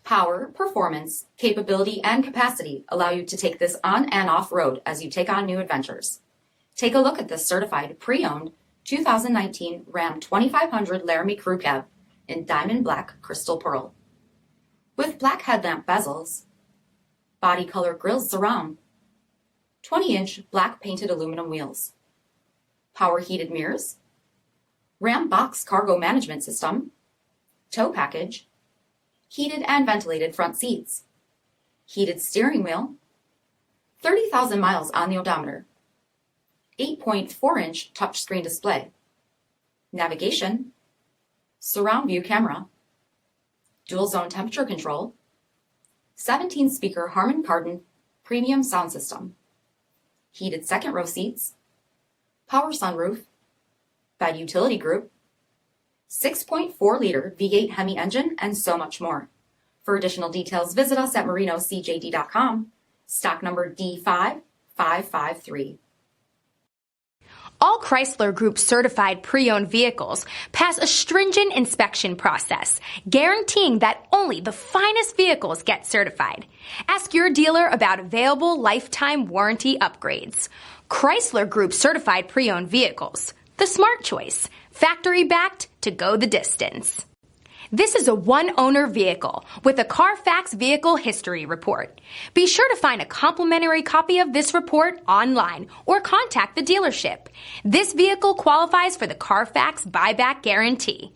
Power, performance, capability, and capacity allow you to take this on and off road as you take on new adventures. Take a look at this certified, pre-owned 2019 Ram 2500 Laramie Crew Cab in diamond black crystal pearl. With black headlamp bezels, body color grills surround, 20-inch black painted aluminum wheels, power heated mirrors, RAMBOX cargo management system, tow package, heated and ventilated front seats, heated steering wheel, 30,000 miles on the odometer, 8.4-inch touchscreen display, navigation, surround view camera, dual zone temperature control, 17-speaker HARMAN KARDON premium sound system, heated second row seats, power sunroof, bed utility group, 6.4-liter V8 HEMI engine, and so much more. For additional details, visit us at marinocjd.com, stock number D5553. All Chrysler Group certified pre-owned vehicles pass a stringent inspection process, guaranteeing that only the finest vehicles get certified. Ask your dealer about available lifetime warranty upgrades. Chrysler Group certified pre-owned vehicles, the smart choice, factory backed to go the distance. This is a one-owner vehicle with a CARFAX vehicle history report. Be sure to find a complimentary copy of this report online or contact the dealership. This vehicle qualifies for the CARFAX buyback guarantee.